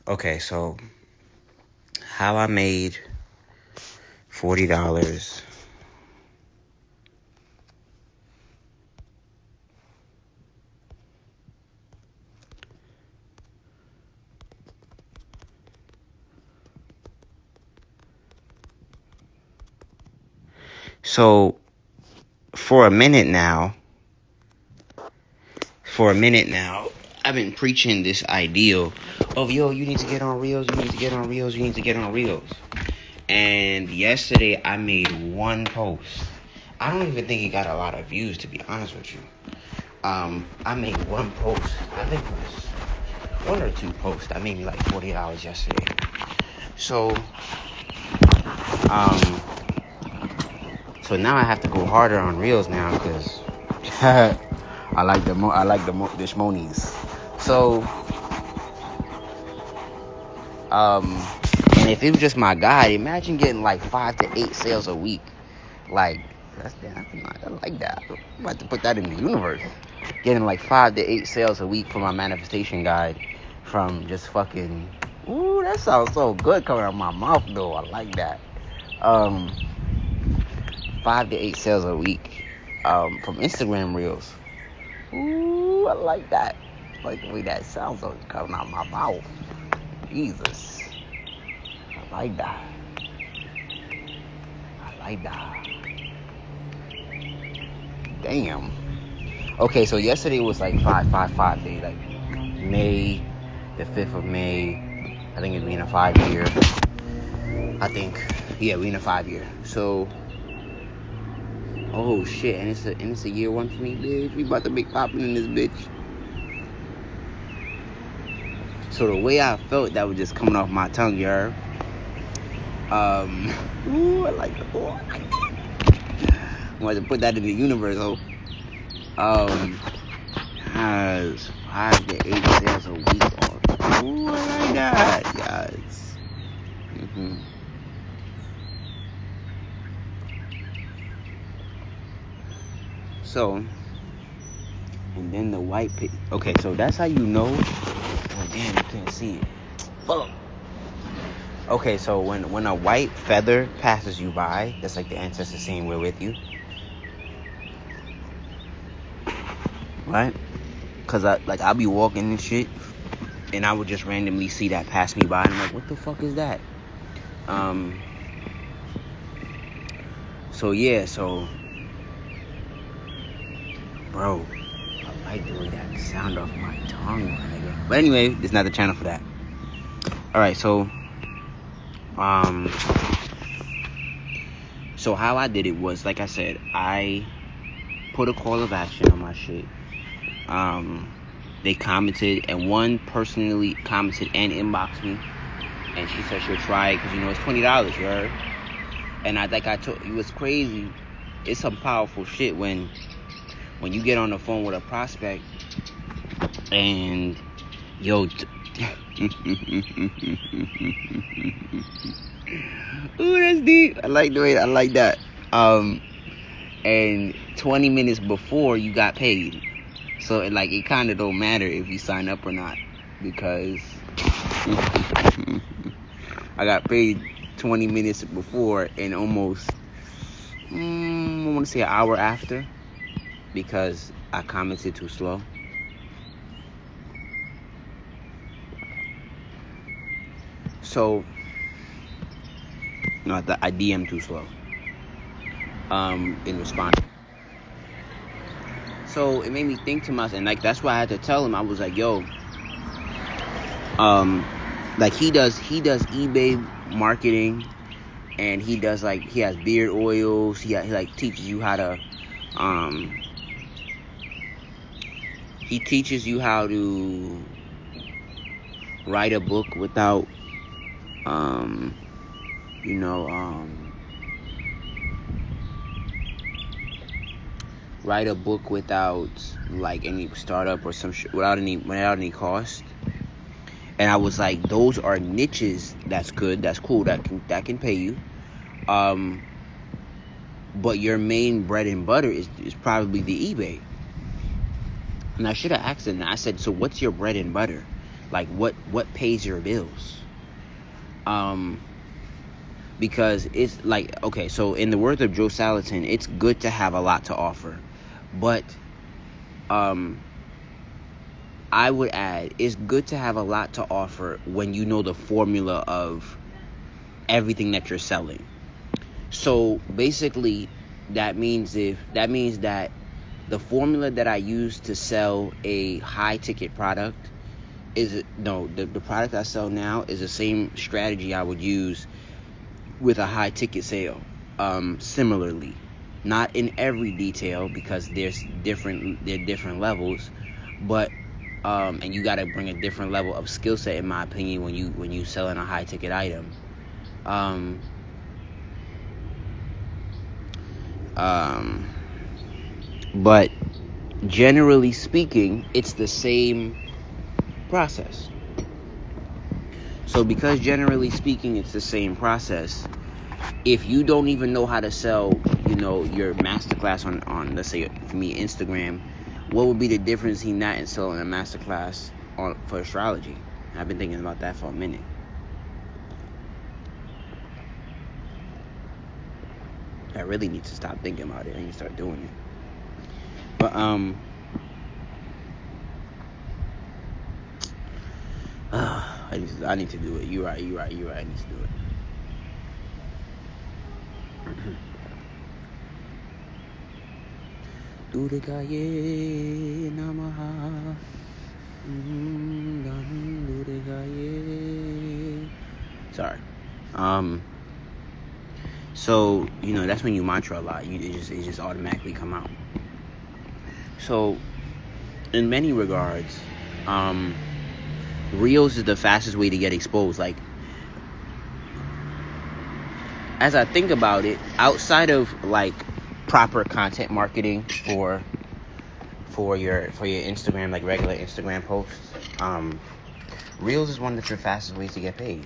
Okay, so how I made $40. So for a minute now, I've been preaching this ideal of, yo, you need to get on Reels, you need to get on Reels, you need to get on Reels. And yesterday I made one post. I don't even think it got a lot of views, to be honest with you. I made one post. I think it was one or two posts. I made me like $40 yesterday. So, um, so now I have to go harder on Reels now because I like the shmonies. So, and if it was just my guide, imagine getting like 5 to 8 sales a week. Like, I like that. I'm about to put that in the universe. Getting like 5 to 8 sales a week for my manifestation guide from just fucking. Ooh, that sounds so good coming out of my mouth though. I like that. 5 to 8 sales a week from Instagram Reels. Ooh, I like that. I like the way that sounds coming out of my mouth. Jesus. I like that. Damn. Okay, so yesterday was like 5 day, like May, the 5th of May. I think it's been a 5-year. We in a 5-year. So, oh shit, and it's a year one for me, bitch. We about to be popping in this bitch. So the way I felt, that was just coming off my tongue, you heard? Ooh, I like that. I'm going to put that in the universe, has 5 to 8 sales a week. Ooh, I like that, yes. So, and then the white pig. Okay, so that's how you know. Oh damn, you can't see it. Fuck. Okay, so when a white feather passes you by, that's like the ancestor saying we're with you. Right? Cause I'll be walking and shit, and I would just randomly see that pass me by, and I'm like, what the fuck is that? So bro, I like the way that sound off my tongue, nigga. But anyway, it's not the channel for that. Alright, so so how I did it was, like I said, I put a call of action on my shit. They commented, and one personally commented and inboxed me, and she said she'll try it because, it's $20, you heard? And I told you, it's crazy. It's some powerful shit when you get on the phone with a prospect and yo. Ooh, that's deep. I like that. And 20 minutes before you got paid. So it kind of don't matter if you sign up or not, because I got paid 20 minutes before and almost I want to say an hour after, because I commented too slow. So no, I DM too slow in responding. So it made me think to myself, and that's why I had to tell him. I was like, yo, he does eBay marketing, and he has beard oils. He teaches you how to he teaches you how to write a book without write a book without any startup or some shit, without any cost. And I was like, those are niches. That's good. That's cool. That can pay you. But your main bread and butter is probably the eBay. And I should have asked him. I said, so what's your bread and butter? Like what pays your bills. Because it's like, okay, so in the words of Joe Salatin, it's good to have a lot to offer, but I would add, it's good to have a lot to offer when you know the formula of everything that you're selling. So basically, that means that the formula that I use to sell a high ticket product the product I sell now is the same strategy I would use with a high ticket sale. Similarly, not in every detail, because there are different levels, but and you got to bring a different level of skill set, in my opinion, when you selling a high ticket item. But generally speaking, it's the same process. So because generally speaking it's the same process, if you don't even know how to sell, your masterclass on let's say for me Instagram, what would be the difference between that and selling a masterclass for astrology? I've been thinking about that for a minute. I really need to stop thinking about it and start doing it. But I need to do it. You're right. I need to do it. Durgaye Namaha. Sorry. So that's when you mantra a lot. It just automatically come out. So in many regards, Reels is the fastest way to get exposed. Like, as I think about it, outside of like proper content marketing for your Instagram, like regular Instagram posts, Reels is one of the fastest ways to get paid.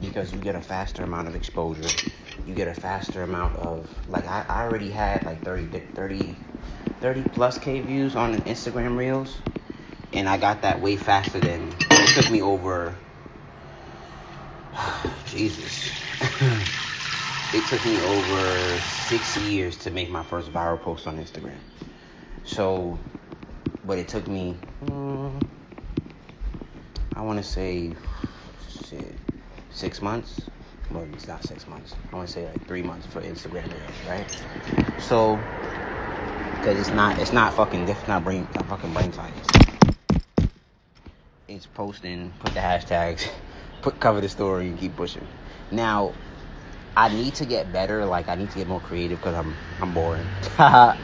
Because you get a faster amount of exposure. You get a faster amount of, like, I already had like 30 plus K views on Instagram Reels, and I got that way faster than, it took me over, Jesus. It took me over 6 years to make my first viral post on Instagram. So, but it took me, I want to say, 6 months. Well, it's not 6 months. I want to say like 3 months for Instagram Reels, right? So, because it's not fucking brain science. It's posting, put the hashtags, cover the story, and keep pushing. Now, I need to get better. Like, I need to get more creative because I'm boring. But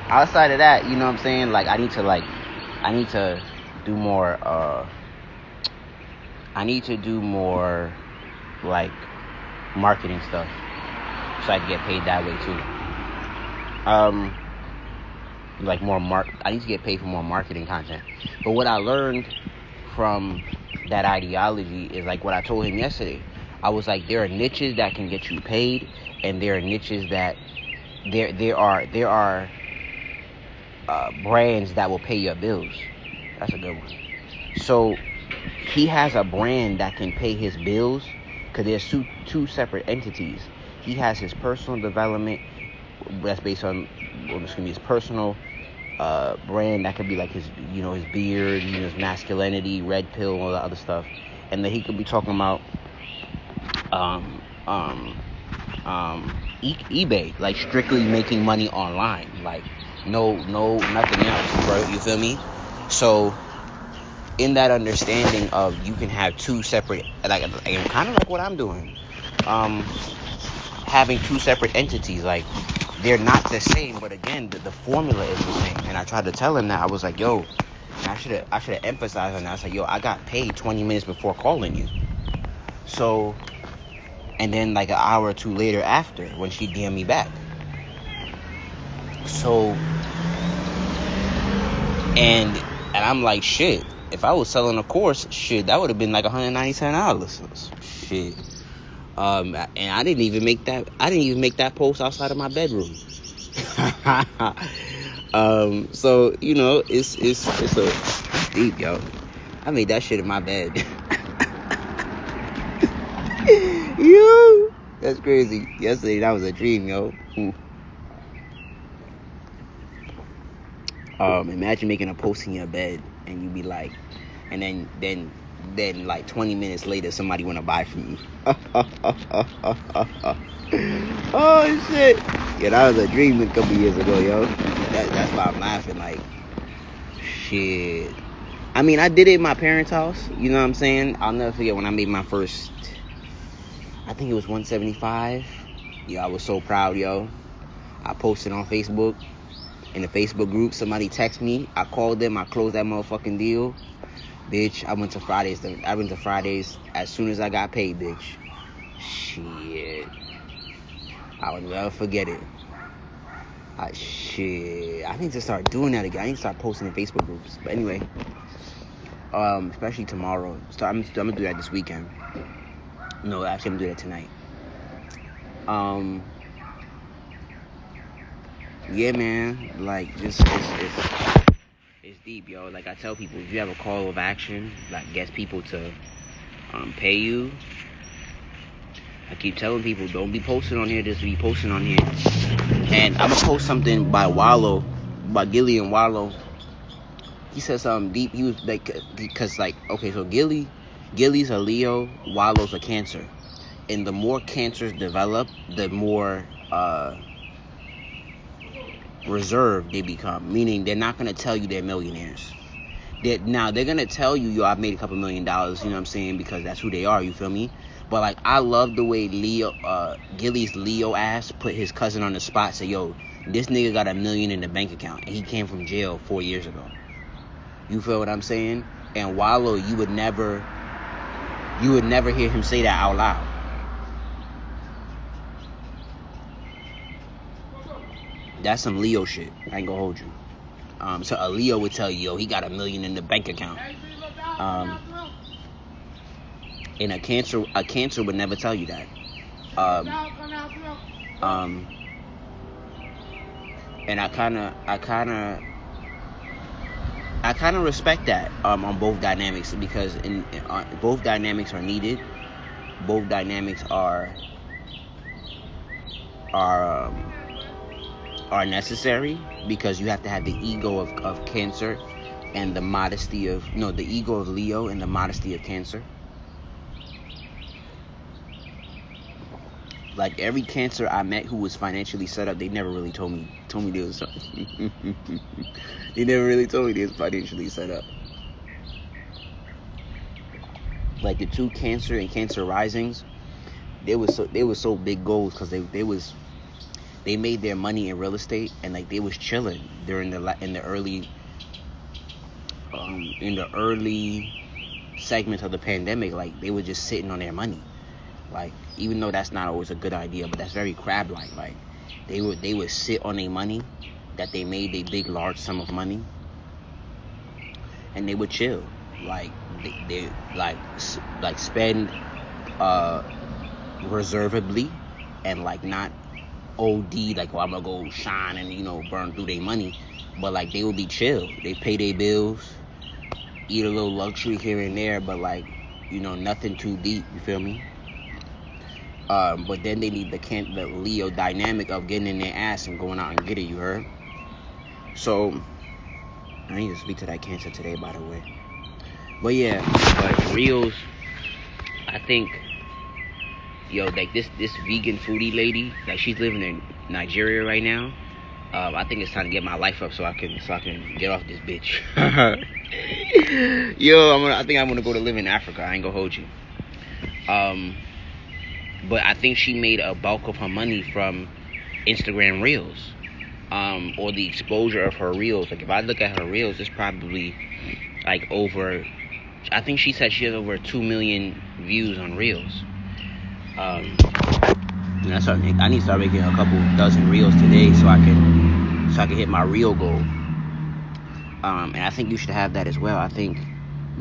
outside of that, you know what I'm saying? Like, I need to do more. I need to do more like marketing stuff, so I can get paid that way too. Like I need to get paid for more marketing content. But what I learned from that ideology is like what I told him yesterday. I was like, there are niches that can get you paid, and there are niches that there are brands that will pay your bills. That's a good one. So he has a brand that can pay his bills, because there's two separate entities. He has his personal development that's based on, it's gonna be his personal brand that could be like his beard, his masculinity, red pill, all that other stuff. And then he could be talking about eBay, like strictly making money online, like no nothing else, bro. You feel me? So in that understanding of, you can have two separate, like kind of like what I'm doing, having two separate entities, like they're not the same, but again, the formula is the same. And I tried to tell him that. I was like, yo, I should have emphasized on that. I was like, yo, I got paid 20 minutes before calling you. So, and then like an hour or two later after, when she DM'd me back. So, and I'm like, shit, if I was selling a course, shit, that would have been like $197. Shit. And I didn't even make that post outside of my bedroom. So it's deep, yo. I made that shit in my bed. Yo, that's crazy. Yesterday that was a dream, yo. Imagine making a post in your bed and you be like, and then like 20 minutes later somebody wanna buy from you. Oh shit. Yeah, that was a dream a couple years ago, yo. That's why I'm laughing, like, shit. I mean, I did it in my parents' house, you know what I'm saying? I'll never forget when I made my first, I think it was 175. Yeah, I was so proud, yo. I posted on Facebook, in the Facebook group. Somebody text me. I called them. I closed that motherfucking deal. Bitch, I went to Fridays as soon as I got paid, bitch. Shit. I would never forget it. Shit. I need to start doing that again. I need to start posting in Facebook groups. But anyway, especially tomorrow. So I'm gonna do that this weekend. No, actually, I'm gonna do that tonight. Yeah, man. Like, just it's deep, yo. Like I tell people, if you have a call of action, like get people to pay you. I keep telling people, don't be posting on here, just be posting on here. And I'm gonna post something by Gilly and Wallow. He said something deep. He was like, because like, okay, so Gilly's a Leo, Wallow's a Cancer, and the more cancers develop, the more reserved they become. Meaning they're not gonna tell you they're millionaires. They're gonna tell you, yo, I've made a couple $1 million. You know what I'm saying? Because that's who they are. You feel me? But like, I love the way Gilly's Leo ass put his cousin on the spot. Say, yo, this nigga got $1 million in the bank account, and he came from jail 4 years ago. You feel what I'm saying? And Wallow, you would never hear him say that out loud. That's some Leo shit. I ain't gonna hold you. So a Leo would tell you, yo, he got $1 million in the bank account. And a cancer would never tell you that. And I kind of respect that on both dynamics, because in both dynamics are needed. Both dynamics are necessary, because you have to have the ego of Cancer and the modesty of the ego of Leo and the modesty of Cancer. Like, every Cancer I met who was financially set up, they never really told me they was they never really told me they was financially set up. Like the two Cancer and Cancer risings, they was so big goals, because they made their money in real estate, and like they was chilling during in the early segments of the pandemic. Like, they were just sitting on their money. Like, even though that's not always a good idea, but that's very crab-like. Like, they would sit on their money that they made, a big large sum of money, and they would chill. Like, they spend reservedly, and like not OD, like, I'm gonna go shine and burn through their money. But like, they would be chill. They pay their bills, eat a little luxury here and there, but like, nothing too deep. You feel me? But then they need the Leo dynamic of getting in their ass and going out and get it. You heard? So I need to speak to that Cancer today, by the way. But yeah, but Reels, I think, like this vegan foodie lady, like, she's living in Nigeria right now. I think it's time to get my life up so I can get off this bitch. I think I'm gonna go to live in Africa. I ain't gonna hold you. But I think she made a bulk of her money from Instagram Reels, or the exposure of her Reels. Like, if I look at her Reels, it's probably like I think she said she has over 2 million views on Reels. And that's what I need to start making a couple dozen Reels today, so I can hit my Reel goal. And I think you should have that as well. I think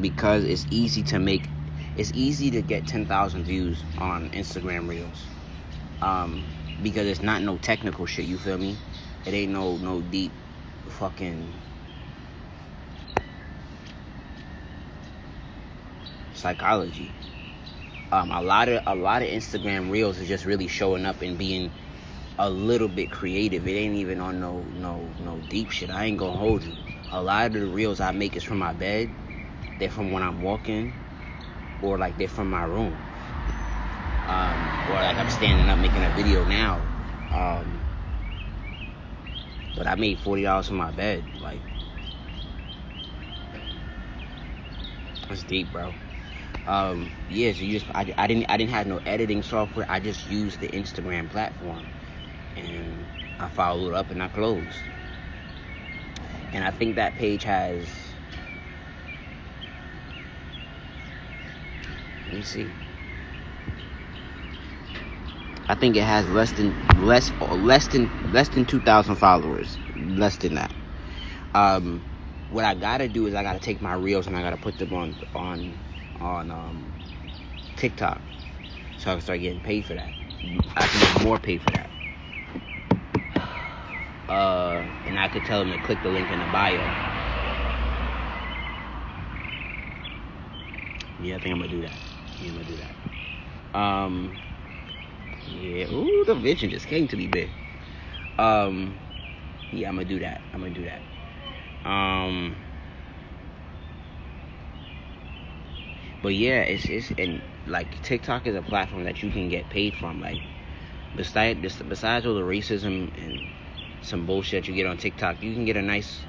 because it's easy to get 10,000 views on Instagram Reels, because it's not no technical shit. You feel me? It ain't no deep fucking psychology. A lot of Instagram reels is just really showing up and being a little bit creative. It ain't even on no deep shit. I ain't gonna hold you. A lot of the reels I make is from my bed. They're from when I'm walking, or like they're from my room, or like I'm standing up making a video now. But I made $40 from my bed. Like, that's deep, bro. Yeah. So I didn't have no editing software. I just used the Instagram platform, and I followed up and I closed. And I think that page has, let me see, I think it has less than 2,000 followers. Less than that. What I gotta do is I gotta take my reels and I gotta put them on TikTok, so I can start getting paid for that. I can get more paid for that. And I could tell them to click the link in the bio. Yeah, I think I'm gonna do that. Yeah, ooh, the vision just came to me big. Yeah, I'm gonna do that. But yeah, it's and like TikTok is a platform that you can get paid from. Like, besides all the racism and some bullshit you get on TikTok, you can get a nice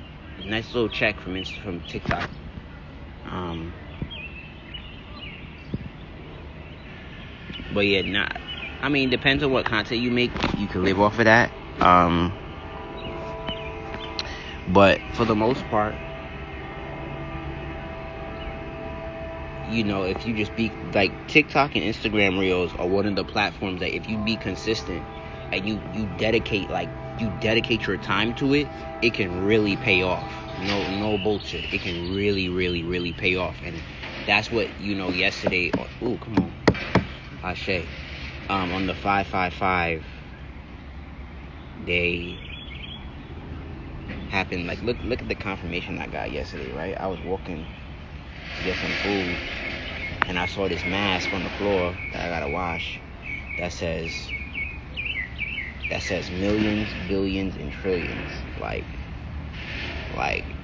little check from TikTok. But yeah, I mean, depends on what content you make. You can live off of that. But for the most part, you know, if you just be like, TikTok and Instagram Reels are one of the platforms that if you be consistent and you dedicate your time to it, it can really pay off. No bullshit. It can really, really, really pay off. And that's what, yesterday. Ooh, come on, Ashe. On the 555 day happened. Like, look at the confirmation I got yesterday, right? I was walking to get some food, and I saw this mask on the floor that I gotta wash that says millions, billions, and trillions. Like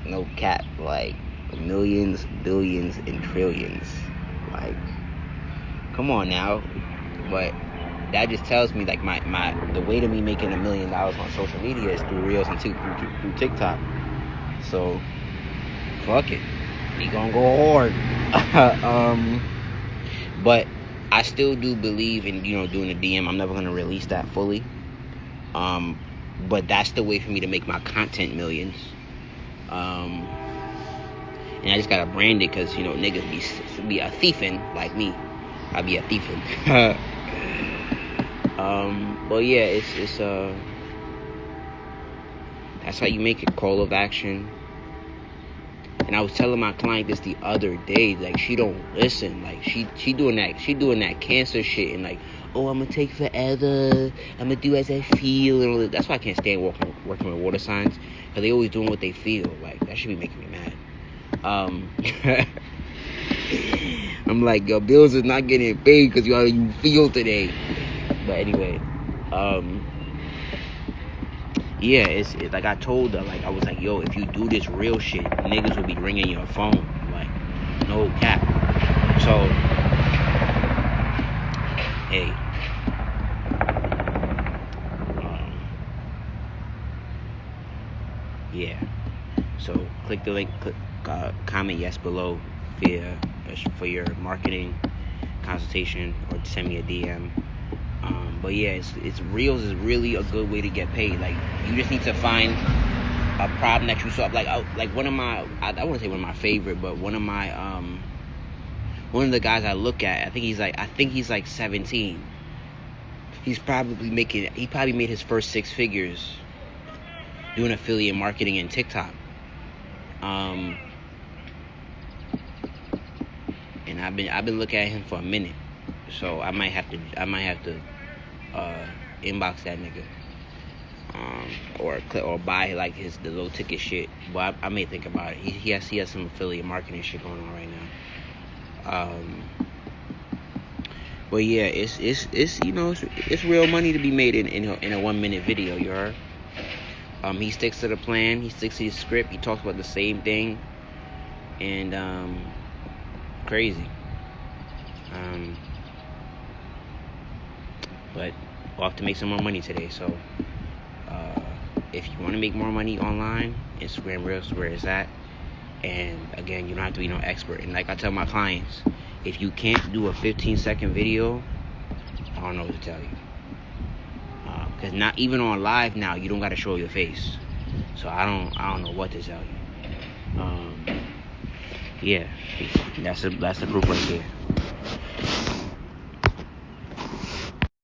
no cap. Like, millions, billions, and trillions. Like, come on now. But that just tells me, like, the way to me making $1 million on social media is through Reels and through TikTok. So fuck it, we gonna go hard. But I still do believe in doing a DM. I'm never gonna release that fully. But that's the way for me to make my content millions. And I just gotta brand it, because niggas be a thiefing like me. I be a thiefing. But yeah, it's that's how you make a call of action. And I was telling my client this the other day, like, she don't listen. Like, she doing that cancer shit, and like, oh, I'm gonna take forever, I'm gonna do as I feel, and all that. That's why I can't stand working with water signs, because they always doing what they feel. Like, that should be making me mad. I'm like, yo, bills is not getting paid because how you feel today. But anyway, yeah, it's like I told her, like, I was like, yo, if you do this real shit, niggas will be ringing your phone, like, no cap. So, hey, yeah. So click the link, comment yes below for your marketing consultation, or send me a DM. But yeah, it's Reels is really a good way to get paid. Like, you just need to find a problem that you solve. Like one of my, I wouldn't say one of my favorite, but one of the guys I look at, I think he's like 17. He probably made his first 6 figures doing affiliate marketing in TikTok. And I've been looking at him for a minute, so I might have to inbox that nigga. or buy like the low ticket shit. But I may think about it. He has some affiliate marketing shit going on right now. But yeah, it's it's real money to be made in a 1 minute video. You heard? He sticks to the plan. He sticks to his script. He talks about the same thing, and crazy. But we'll have to make some more money today. So if you want to make more money online, Instagram Reels is where it's at. And again, you don't have to be no expert. And like I tell my clients, if you can't do a 15-second video, I don't know what to tell you. Because not even on live now, you don't got to show your face. So I don't know what to tell you. Yeah, that's the proof right there.